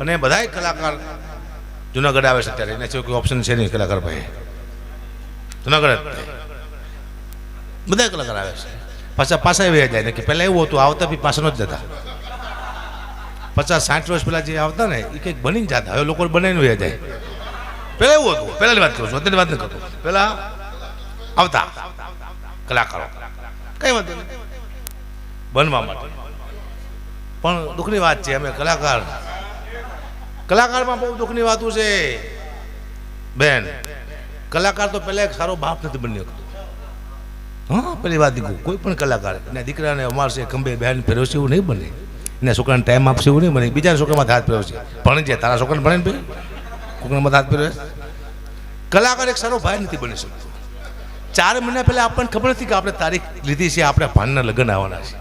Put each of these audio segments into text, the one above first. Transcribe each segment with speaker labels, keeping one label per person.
Speaker 1: અને બધાય કલાકાર જુનાગઢ આવે છે ત્યારે એને કોઈ ઓપ્શન છે નહીં. કલાકાર ભાઈ જુનાગઢ બધા કલાકાર આવે છે, પાછા એવી જાય ને કે પહેલાં એવું હતું આવતા બી પાછા નથી જતા. 50-60 વર્ષ પહેલાં જે આવતા ને એ કંઈક બનીને જતા, હવે લોકો બનાવીને વહી જાય. પહેલાં એવું હતું, પહેલાંની વાત કરું છું, અત્યારની વાત નથી કરતો. પહેલાં આવતા કલાકારો કઈ વાત બનવા માટે, પણ દુઃખની વાત છે અમે કલાકારમાં બહુ દુઃખની વાતું છે બેન. કલાકાર તો પહેલાં એક સારો બાપ નથી બની શકતો. હા, પેલી વાત દીકું કોઈ પણ કલાકાર એના દીકરાને અમારશે ખંભે બહેન ફેરવશે એવું નહીં બને, એના છોકરાને ટાઈમ આપશે એવું નહીં બને. બીજા છોકરામાં હાથ ફેરવશે, ભણી જાય તારા છોકરાને ભણે ને કોકરામાં હાથ ફેરવે. કલાકાર એક સારો ભાઈ નથી બની શકતો. 4 મહિના પહેલાં આપણને ખબર નથી કે આપણે તારીખ લીધી છે, આપણે ભાણના લગ્ન આવવાના છે.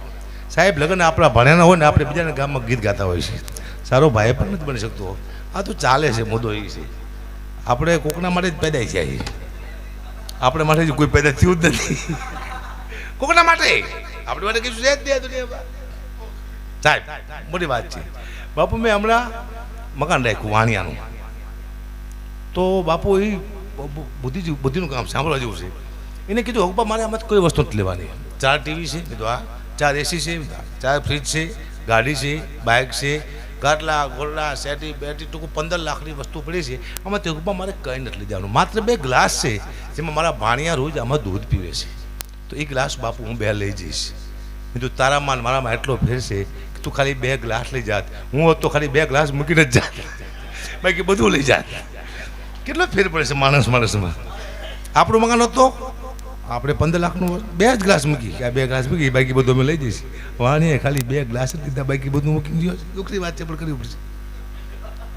Speaker 1: સાહેબ લગ્ન આપણા ભાણ્યાના હોય ને આપણે બીજાના ગામમાં ગીત ગાતા હોય છે. સારો ભાઈ પણ નથી બની શકતો. આ તો ચાલે છે, મુદ્દો એ છે આપણે કોકના માટે જ પેદા થયા છીએ. આપણે માટે કોઈ પેદા થયું જ નથી. કોકના માટે આપણે માટે કીધું છે જ નહીં દુનિયામાં. સાહેબ મોટી વાત છે. બાપુ મેં હમણાં મકાન રાખ્યું વાણિયાનું, તો બાપુ એ બુદ્ધિનું કામ સાંભળવા જેવું છે. એને કીધું હકબા મારે આમાં કોઈ વસ્તુ નથી લેવાની. 4 ટીવી છે, કીધું હા. 4 એસી છે, 4 ફ્રીજ છે, ગાડી છે, બાઇક છે, ગાટલા ગોરડા સેટી બેટી, ટૂંકું 15 લાખની વસ્તુ પડી છે. આમાં તે હકબા મારે કંઈ નથી લઈ જવાનું. માત્ર 2 ગ્લાસ છે જેમાં મારા ભાણિયા રોજ આમાં દૂધ પીવે છે. તો એ ગ્લાસ બાપુ હું 2 લઈ જઈશ. કીધું તારામાં મારામાં એટલો ફેર છે કે તું ખાલી 2 ગ્લાસ લઈ જાત. હું હોત તો ખાલી 2 ગ્લાસ મૂકીને જ જાત, બાકી બધું લઈ જાત. કેટલો ફેર પડે છે માણસમાં. આપણું મકાન હતો આપણે 15 લાખનું 2 જ ગ્લાસ મૂકી, કે 2 ગ્લાસ મૂકી બાકી બધું અમે લઈ જઈશ. વાણીએ ખાલી 2 ગ્લાસ જ લીધા, બાકી બધું મૂકી ગયો. દુઃખની વાત છે પણ કરવી પડશે.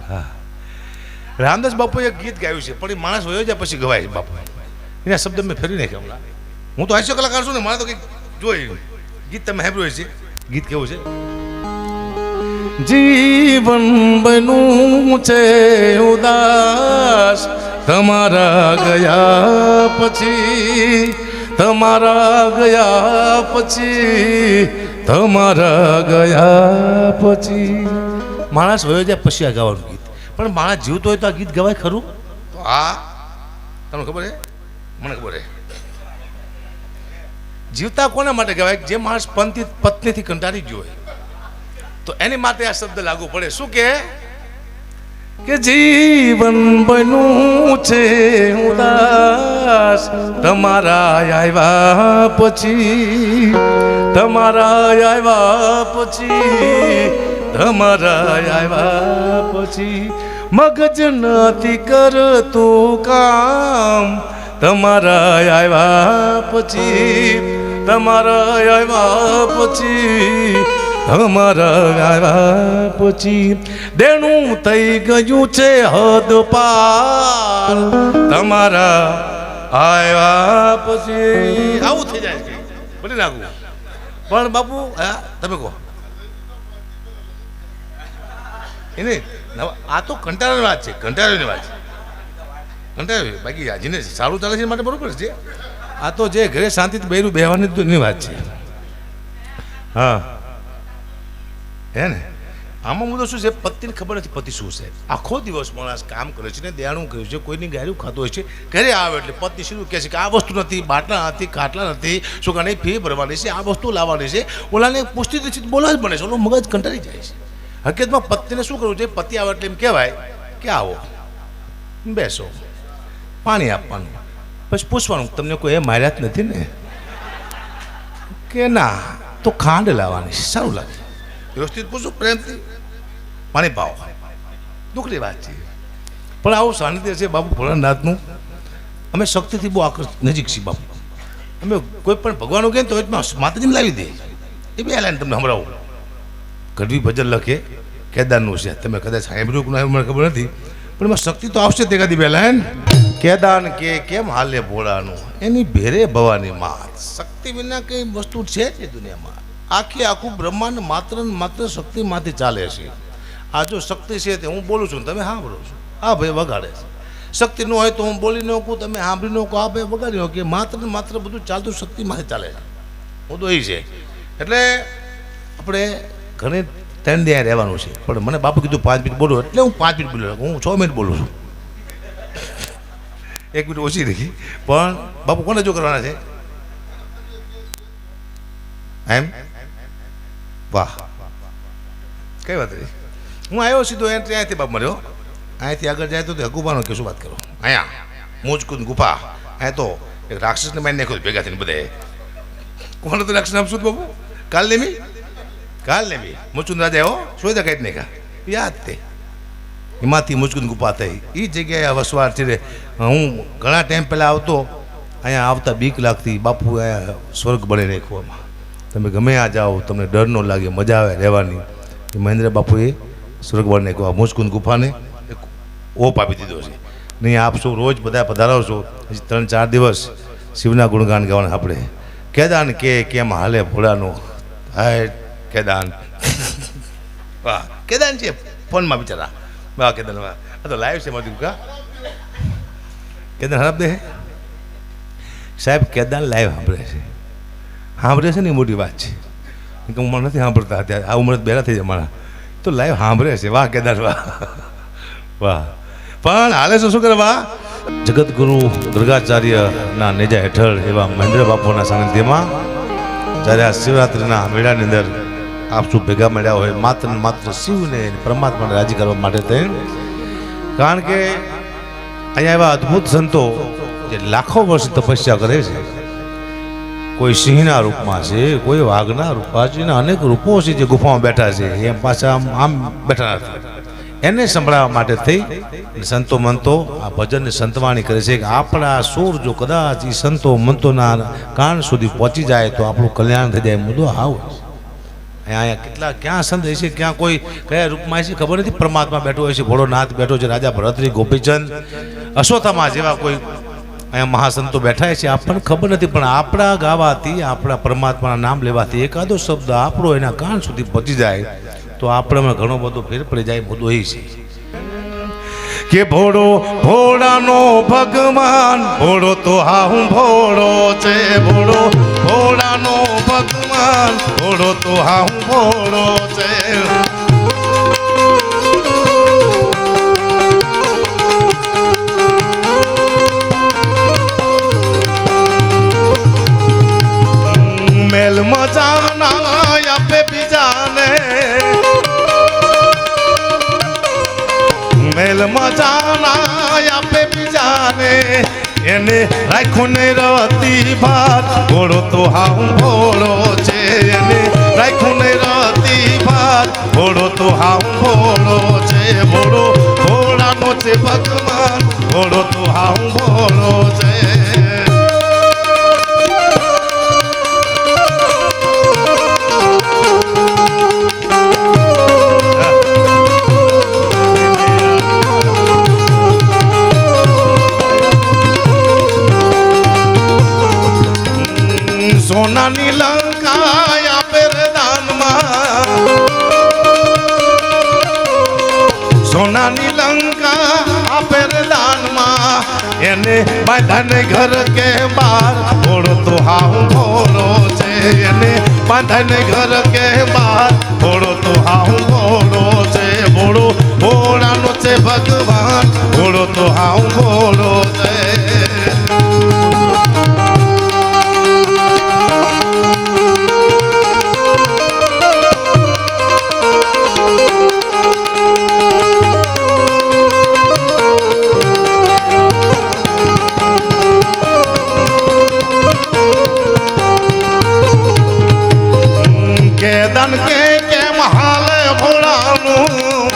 Speaker 1: હા, રામદાસ બાપુએ એક ગીત ગાયું છે પણ એ માણસ હોયો જાય પછી ગવાય છે. બાપુ એના શબ્દ મેં ફેરવી નાખ્યા હમણાં. હું તો હાસ્ય કલાકાર છું ને, મારે તો કંઈક જોઈ ગીત તમે સાંભળ્યું છે. ગીત કેવું છે?
Speaker 2: જીવન બન્યું છે ઉદાસ તમારા ગયા પછી, તમારા ગયા પછી, તમારા ગયા પછી.
Speaker 1: માણસ વયો જાય પછી આ ગાવાનું ગીત. પણ માણસ જીવતો હોય તો આ ગીત ગવાય ખરું? તો આ તમને ખબર છે? મને ખબર છે. જીવતા કોના માટે કહેવાય? જે માણસ પત્નીથી કંટાળી ગયો હોય તો એની માટે આ શબ્દ લાગુ પડે. શું કે
Speaker 2: જીવન બન્યું છે ઉદાસ તમારા આવ્યા પછી, તમારા આવ્યા પછી, તમારા આવ્યા પછી. મગજ નથી કરતું કામ તમારા આવ્યા પછી, તમારા આવ્યા પછી, તમારા આવ્યા પછી. દેણું થઈ ગયું છે હદ પાર તમારા આવ્યા પછી.
Speaker 1: આવું થઈ જાય છે, બની નાખવું. પણ બાપુ તમે કહો એને આ તો કંટાળાની વાત છે, કંટાળાની વાત છે, કંટાળાની. બાકી હાજીને સારું ચાલે છે માટે બરોબર છે. આ તો જે ઘરે શાંતિથી બેરું બેહવાની તો એની વાત છે. હા હે ને. આમાં મુદ્દો શું છે? પતિને ખબર નથી પતિ શું છે. આખો દિવસ માણસ કામ કરે છે ને દેણું કર્યું છે, કોઈની ગાયરું ખાતો હોય છે. ઘરે આવે એટલે પત્ની શું કહે છે કે આ વસ્તુ નથી, બાટલા નથી, ખાટલા નથી, શું કાને ફી ભરવાની છે, આ વસ્તુ લાવવાની છે. ઓલાને પૂછતી નથી, બોલવા જ બને છે. ઓલો મગજ કંટાળી જાય છે. હકીકતમાં પત્નીને શું કરવું છે? પતિ આવે એટલે એમ કહેવાય કે આવો બેસો, પાણી આપવાનું, પછી પૂછવાનું તમને કોઈ એ માર્યા જ નથી ને? કે ના, તો ખાંડ લાવવાની, સારું લાગે. વ્યવસ્થિત પૂછું, પ્રેમથી પાણી પાવો. દુઃખની વાત છે પણ આવું સાનિધ્ય છે બાપુ ભોળાનાથનું. અમે શક્તિથી બહુ નજીક છીએ બાપુ. અમે કોઈ પણ ભગવાનનું કહે તો માતાજીને લાવી દે. એ બે લાઈન તમને સંભળાવું. ગઢવી ભજન લખે કેદારનું છે, તમે કદાચ સાંભળ્યું કે મને ખબર નથી, પણ એમાં શક્તિ તો આવશે તે કદી પહેલા. હે કેદાન કે કેમ હાલે ભોળાનું, એની ભેરે ભવાની માત. શક્તિ વિના કઈ વસ્તુ છે જ દુનિયામાં. આખું બ્રહ્માંડ માત્ર ને માત્ર શક્તિમાંથી ચાલે છે. આ જો શક્તિ છે તે હું બોલું છું તમે સાંભળો છો, આ ભાઈ વગાડે છે. શક્તિ ન હોય તો હું બોલી ન કહું, તમે સાંભળી ન કહો, આ ભાઈ વગાડી ન કે માત્ર ને માત્ર બધું ચાલતું શક્તિમાંથી ચાલે છે. હું તો એ છે. એટલે આપણે ઘણી 3 દી અહીંયા રહેવાનું છે, પણ મને બાપુ કીધું 5 મિનિટ બોલો, એટલે હું 5 મિનિટ બોલ્યો, હું 6 મિનિટ બોલું છું. 1 મિનિટ ઓછી રાખી, પણ બાપુ કોને જો કરવાના છે એમ? વાહ, કઈ વાત નહીં. હું આવ્યો સીધો એન્ટ્રી અહીંયાથી બાપ મળ્યો. અહીંયાથી આગળ જાય તો હકુબાનો કે શું વાત કરો, અહીંયા મોજકુંદ ગુફા, અહીંયા તો એક રાક્ષસને મારી નાખ્યો ભેગા થઈને બધે. કોણ હતું રાક્ષસ નામ શું બાપુ? કાલનેમી મુચુંદ રાજા એવો સોયદા કાઢી નાખ્યા, યાદ તે એમાંથી મુચકુંદ ગુફા થઈ. એ જગ્યાએ વસવાટ છે. હું ઘણા ટાઈમ પહેલાં આવતો, અહીંયા આવતા બીક લાગતી, બાપુ અહીંયા સ્વર્ગ બની નાખવામાં. તમે ગમે આ જાઓ તમને ડર ન લાગે, મજા આવે રહેવાની. એ મહેન્દ્ર બાપુએ સ્વર્ગ બની નાખ્યો. મુચકુંદ ગુફાને એક ઓપ આપી દીધો છે. નહીં આપશો રોજ બધા પધારાવશો, હજી 3-4 દિવસ શિવના ગુણગાન ગાવાના. આપણે કેદાન કે કેમ હાલે ભોળાનો, હાય કેદાન. વાહ, કેદાન છે ફોનમાં બિચારા. વાહ કેદાન, વાહ. આ તો લાઈવ છે મારું કા કેદાન હરાબ દે સાહેબ. કેદાન લાઈવ સાંભળે છે ને, એ મોટી વાત છે. કે હું નથી સાંભળતા, અત્યારે આ ઉંમર બેરા થઈ જાય મારા, તો લાઈવ સાંભળે છે. વાહ કેદાન, વાહ વાહ. પણ હાલે શું કરે? વાહ. જગતગુરુ ગર્ગાચાર્યના નેજા હેઠળ એવા મહેન્દ્ર બાપુના સાનિધ્યમાં જ્યારે આ શિવરાત્રિના મેળાની અંદર આપ શું ભેગા મળ્યા હોય માત્ર ને માત્ર શિવને પરમાત્માને રાજી કરવા માટે થઈને. કારણ કે અહીંયા એવા અદ્ભુત સંતો જે લાખો વર્ષ તપસ્યા કરે છે. કોઈ સિંહના રૂપમાં છે, કોઈ વાઘના રૂપમાં છે, અનેક રૂપો છે જે ગુફામાં બેઠા છે. એમ પાછા આમ બેઠા નથી. એને સંભળાવવા માટે થઈ સંતો મંતો આ ભજનની સંતવાણી કરે છે કે આપણા સુર જો કદાચ એ સંતો મંતોના કાન સુધી પહોંચી જાય તો આપણું કલ્યાણ થઈ જાય. મુદ્દો આવો અહીંયા કેટલા ક્યાં સંત છે, ક્યાં કોઈ કયા રૂપમાં છે ખબર નથી. પરમાત્મા બેઠો હોય છે, ભોળોનાથ બેઠો છે, રાજા ભરતરી, ગોપીચંદ, અશ્વત્થામા જેવા કોઈ અહીંયા મહાસંતો બેઠા છે, આપણને ખબર નથી. પણ આપણા ગાવાથી, આપણા પરમાત્માના નામ લેવાથી એકાદો શબ્દ આપણો એના કાન સુધી પહોંચી જાય તો આપણે ઘણો બધો ફેર પડી જાય. મુદ્દો એ છે કે ભોળો ભોળાનો ભગવાન, ભોળો તો હા હું ભોળો છે. ભોળો ભોળાનો ભગવાન, ભોળો તો હા હું ભોળો છે. મેલ મજાના આપે બીજાને, મેલ મજાના આપે બીજાને, એને રાખું ને રતી ભાત. ભોળો તો હા હું ભોળો છે. એને રાખું ને રતી ભાત. ભોળો તો હા હું ભોળો છે. ભોળો ભોળાનો છે ભગવાન, ભોળો તો હા હું ભોળો છે. સોનાની લંકા આપે રે દાનમાં, સોનાની લંકા આપે રે દાનમાં. એને બાંધાને ઘર કે બાર. ભોળો તો હા હું ભોળો છે. એને બાંધાને ઘર કે બાર. ભોળો તો હા હું ભોળો છે. ભોળો ભોળાનો છે ભગવાન, ભોળો તો હા હું ભોળો છે. કેદાન કે કેમ હાલે ભોળાનું,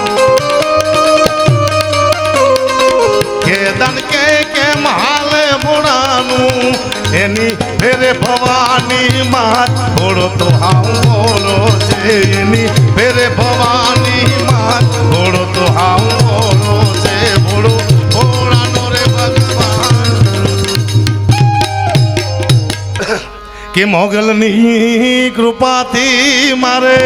Speaker 1: કેદાન કે કેમ હાલે ભોળાનું. એની ફેરે ભવાની માત. ભોળો તો હા હું ભોળો છે. એની ફેરે ભવાની માત. ભોળો તો હા હું ભોળો છે. ભોળો ભોળાનો રે ભગવાન. કે મોગલની કૃપાથી મારે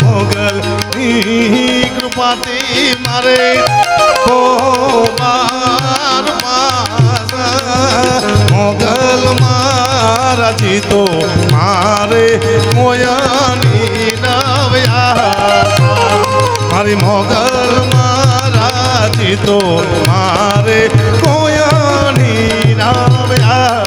Speaker 1: મોગલની કૃપાથી મારે મોગલમાં
Speaker 2: મારા જીતો મારે મોયાની નવ્યા મારી મોગલ મારા જીતો મારે કોયાની નવ્યા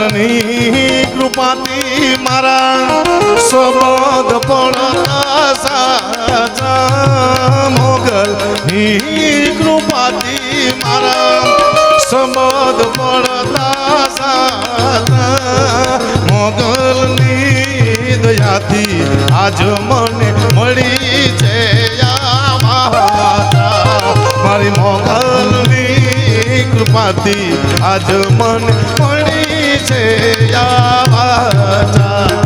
Speaker 2: મોગલની કૃપાથી મારા સબદ પડતા સાચા મોગલની કૃપાથી મારા સબદ પડતા સાચા મોગલની દયાથી આજ મને મળી છે આ માતા મારી મોગલની કૃપાથી આજ મને મળી છે આ વાતા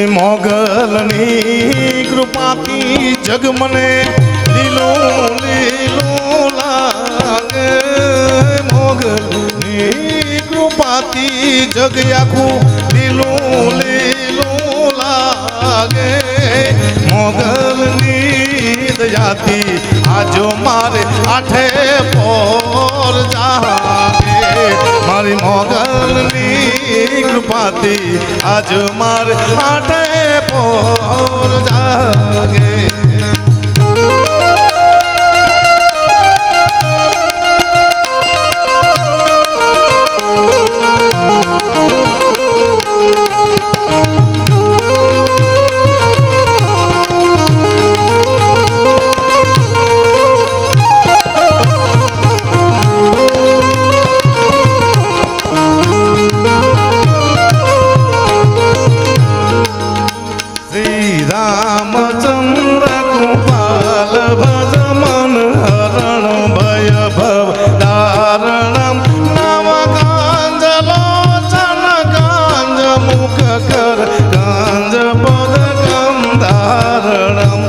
Speaker 2: મોગલની કૃપાથી જગ મને લીલું લીલું લાગે મોગલની કૃપાથી જગ આખું લીલું લીલું લાગે મોગલની દયાથી આજો મારે આઠે પોર જાગે મારી મોગલની કૃપાથી આજ મારે આઠે પોર જાગે રામચંદ્ર કૃપાલ ભજ મન હરણ ભય ભવ દારણમ નવ કાંજલોચન કાંજ મુખ કર કાંજ પદ ગંધારણમ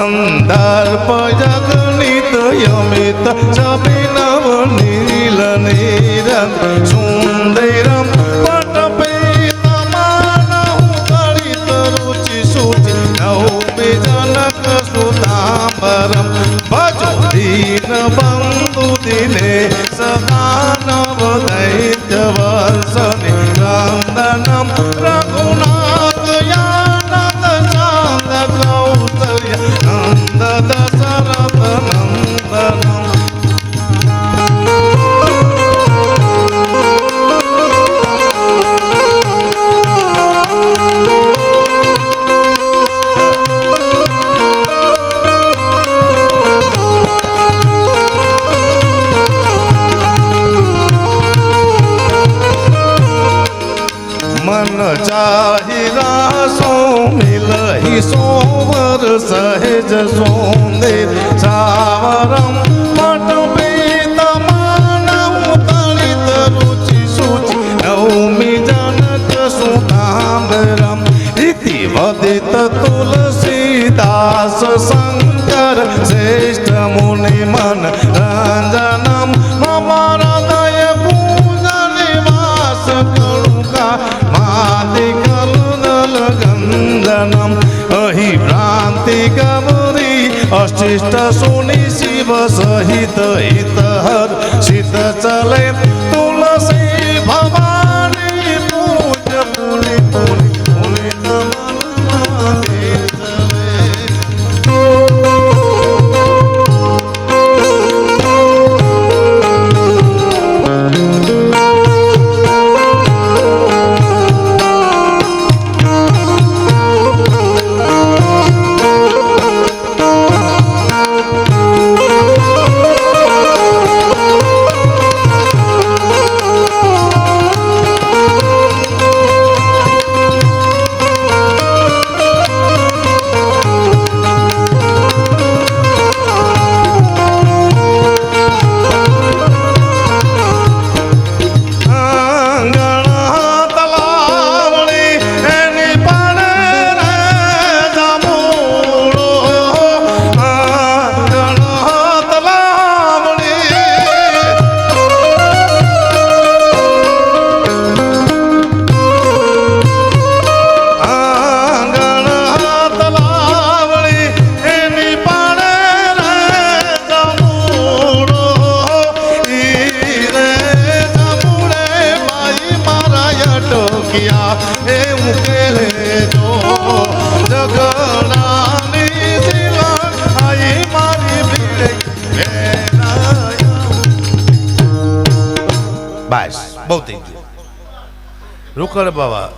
Speaker 2: અંધાર પયગનિત યમિત સભિનવ નીલ નીરમ સુંદરમ સુતાંબરમ ભજો દીન બંધુ દિને સદા નવ દૈત્ય વંશને નંદનમ રઘુનાથ યાનંદ ચાંદ કૌસલ્ય નંદ દશરથ નંદનમ मन चाहिरा सो मिलहि सोवर सहज सोंदेर सावरम मट पीत मानव तलित रुचि सुचि नौमि जनक सुतांबरम इति वदित तुलसीदास शंकर श्रेष्ठ मुनि मन रंजनम मम हृदय पूज निवास करुका गंधनम अहि भ्रांति गौरी अष्टिष्ट सुनि शिव सहित हितहर शीत चले तुलसी भवानी पूज पुनि पुनि पुनि तमन चले
Speaker 1: બસ બહુ થઈ ગયું. રોકડ બાવા